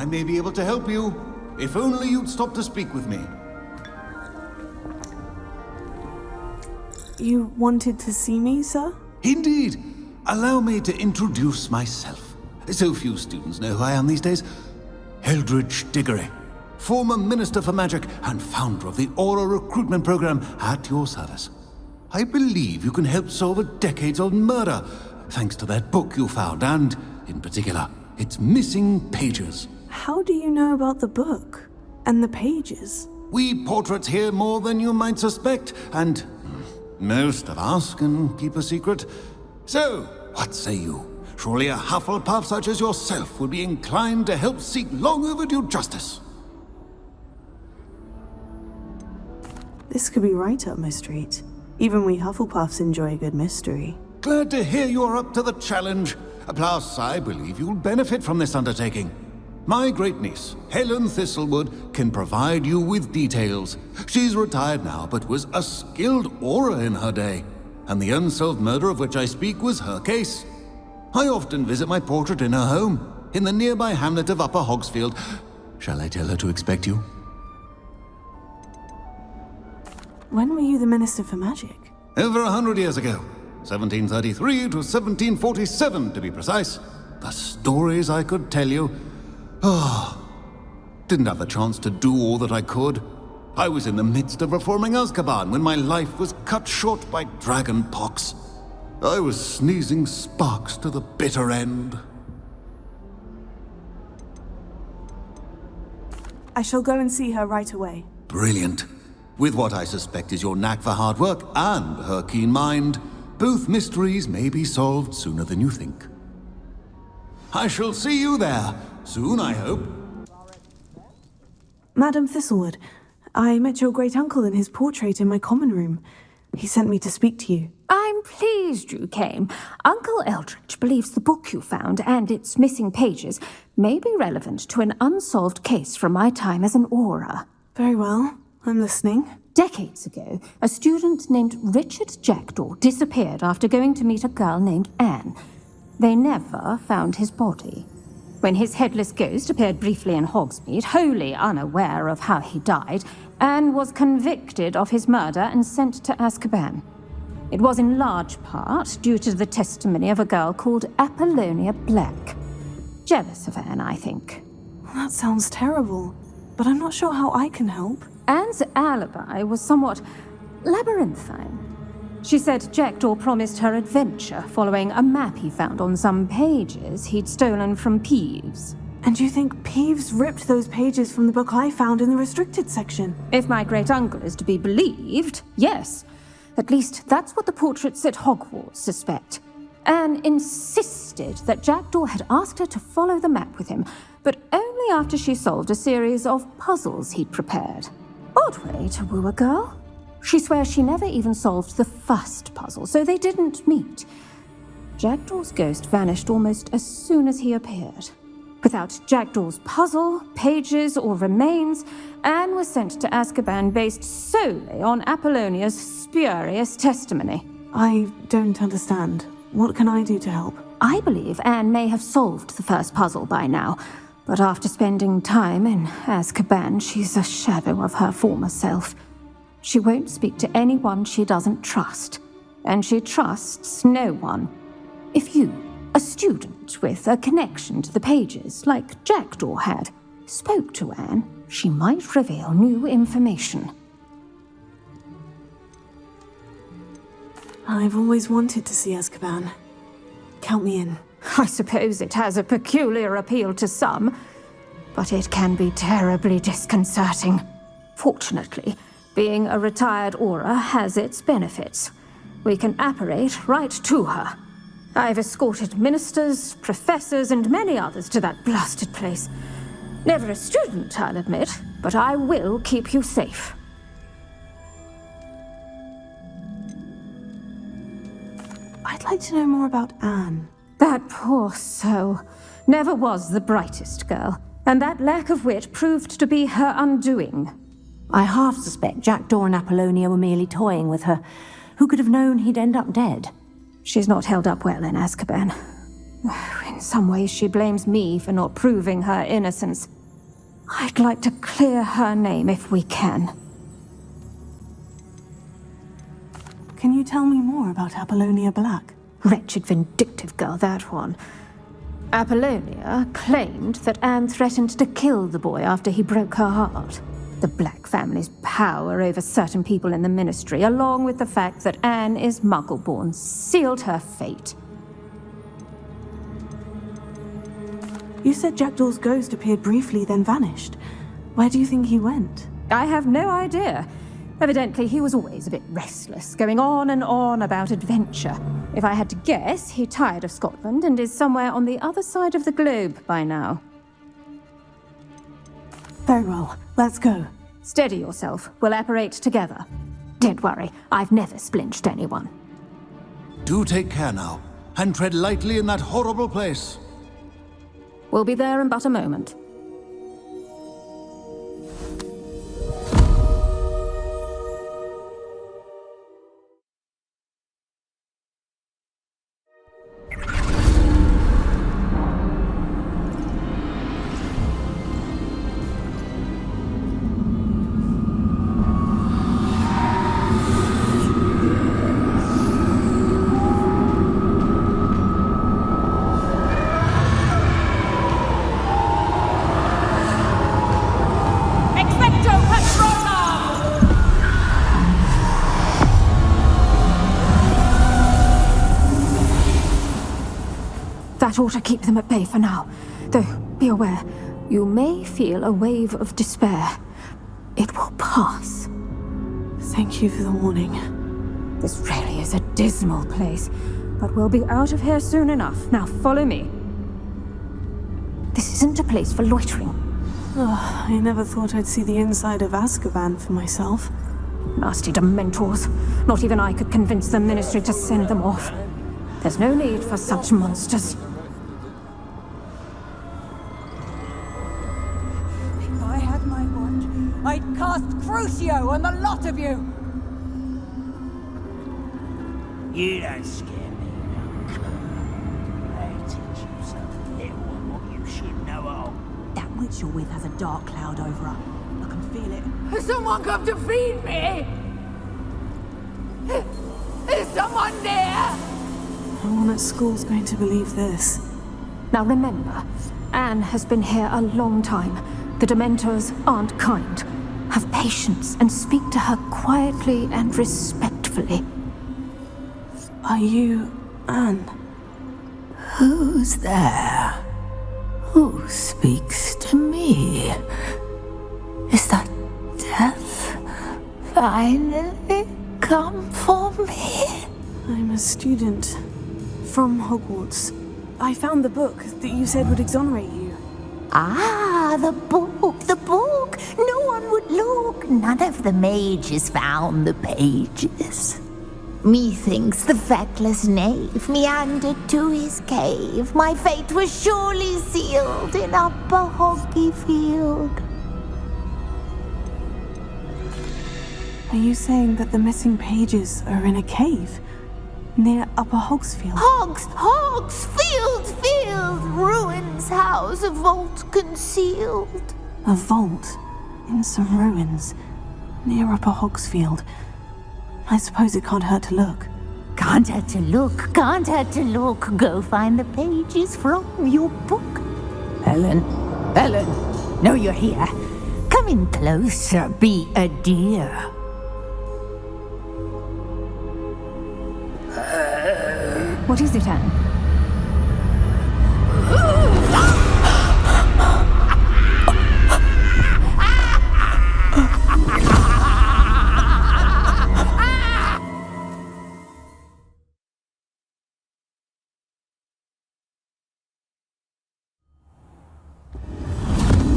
I may be able to help you, if only you'd stop to speak with me. You wanted to see me, sir? Indeed. Allow me to introduce myself. So few students know who I am these days. Eldridge Diggory, former Minister for Magic and founder of the Aura Recruitment Program, at your service. I believe you can help solve a decades-old murder, thanks to that book you found, and, in particular, its missing pages. How do you know about the book? And the pages? We portraits hear more than you might suspect, and most of us can keep a secret. So, what say you? Surely a Hufflepuff such as yourself would be inclined to help seek long overdue justice. This could be right up my street. Even we Hufflepuffs enjoy a good mystery. Glad to hear you're up to the challenge. Plus, I believe you'll benefit from this undertaking. My great-niece, Helen Thistlewood, can provide you with details. She's retired now, but was a skilled aura in her day. And the unsolved murder of which I speak was her case. I often visit my portrait in her home, in the nearby hamlet of Upper Hogsfield. Shall I tell her to expect you? When were you the Minister for Magic? Over 100 years ago. 1733 to 1747, to be precise. The stories I could tell you. Didn't have the chance to do all that I could. I was in the midst of reforming Azkaban when my life was cut short by dragon pox. I was sneezing sparks to the bitter end. I shall go and see her right away. Brilliant. With what I suspect is your knack for hard work and her keen mind, both mysteries may be solved sooner than you think. I shall see you there, soon I hope. Madam Thistlewood, I met your great-uncle in his portrait in my common room. He sent me to speak to you. I'm pleased you came. Uncle Eldridge believes the book you found and its missing pages may be relevant to an unsolved case from my time as an aura. Very well. I'm listening. Decades ago, a student named Richard Jackdaw disappeared after going to meet a girl named Anne. They never found his body. When his headless ghost appeared briefly in Hogsmeade, wholly unaware of how he died, Anne was convicted of his murder and sent to Azkaban. It was in large part due to the testimony of a girl called Apollonia Black. Jealous of Anne, I think. That sounds terrible, but I'm not sure how I can help. Anne's alibi was somewhat labyrinthine. She said Jackdaw promised her adventure following a map he found on some pages he'd stolen from Peeves. And you think Peeves ripped those pages from the book I found in the restricted section? If my great-uncle is to be believed, yes. At least that's what the portraits at Hogwarts suspect. Anne insisted that Jackdaw had asked her to follow the map with him, but only after she solved a series of puzzles he'd prepared. Odd way to woo a girl. She swears she never even solved the first puzzle, so they didn't meet. Jackdaw's ghost vanished almost as soon as he appeared. Without Jackdaw's puzzle, pages, or remains, Anne was sent to Azkaban based solely on Apollonia's spurious testimony. I don't understand. What can I do to help? I believe Anne may have solved the first puzzle by now, but after spending time in Azkaban, she's a shadow of her former self. She won't speak to anyone she doesn't trust, and she trusts no one. If you, a student with a connection to the pages, like Jackdaw had, spoke to Anne, she might reveal new information. I've always wanted to see Azkaban. Count me in. I suppose it has a peculiar appeal to some, but it can be terribly disconcerting. Fortunately, being a retired aura has its benefits. We can apparate right to her. I've escorted ministers, professors, and many others to that blasted place. Never a student, I'll admit, but I will keep you safe. I'd like to know more about Anne. That poor soul never was the brightest girl, and that lack of wit proved to be her undoing. I half suspect Jackdaw and Apollonia were merely toying with her. Who could have known he'd end up dead? She's not held up well in Azkaban. In some ways she blames me for not proving her innocence. I'd like to clear her name if we can. Can you tell me more about Apollonia Black? Wretched, vindictive girl, that one. Apollonia claimed that Anne threatened to kill the boy after he broke her heart. The Black family's power over certain people in the Ministry, along with the fact that Anne is Muggle-born, sealed her fate. You said Jackdaw's ghost appeared briefly, then vanished. Where do you think he went? I have no idea. Evidently, he was always a bit restless, going on and on about adventure. If I had to guess, he tired of Scotland and is somewhere on the other side of the globe by now. Very well, let's go. Steady yourself. We'll apparate together. Don't worry, I've never splinched anyone. Do take care now, and tread lightly in that horrible place. We'll be there in but a moment. That ought to keep them at bay for now. Though, be aware, you may feel a wave of despair. It will pass. Thank you for the warning. This really is a dismal place, but we'll be out of here soon enough. Now follow me. This isn't a place for loitering. Oh, I never thought I'd see the inside of Azkaban for myself. Nasty Dementors. Not even I could convince the Ministry to send them off. There's no need for such monsters. If I had my wand, I'd cast Crucio on the lot of you! You don't scare me, Uncle. I'll teach you something little and what you should know all. That witch you're with has a dark cloud over her. I can feel it. Has someone come to feed me? Is someone there? No one at school's going to believe this. Now remember, Anne has been here a long time. The Dementors aren't kind. Have patience and speak to her quietly and respectfully. Are you Anne? Who's there? Who speaks to me? Is that death finally come for me? I'm a student from Hogwarts. I found the book that you said would exonerate you. Ah, the book, the book. No one would look. None of the mages found the pages. Methinks the feckless knave meandered to his cave. My fate was surely sealed in Upper Hoggyfield. Are you saying that the missing pages are in a cave near Upper Hogsfield? Hogsfield, ruins house, a vault concealed. A vault in some ruins near Upper Hogsfield. I suppose it can't hurt to look. Can't hurt to look, can't hurt to look. Go find the pages from your book. Helen, know you're here. Come in closer, be a dear. What is it, Anne?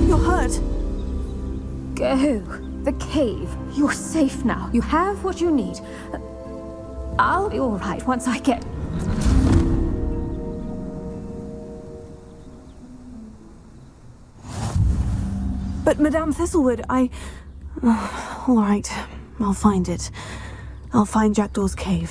You're hurt. Go. The cave. You're safe now. You have what you need. I'll be all right once I get... But Madame Thistlewood, all right, I'll find it. I'll find Jackdaw's cave.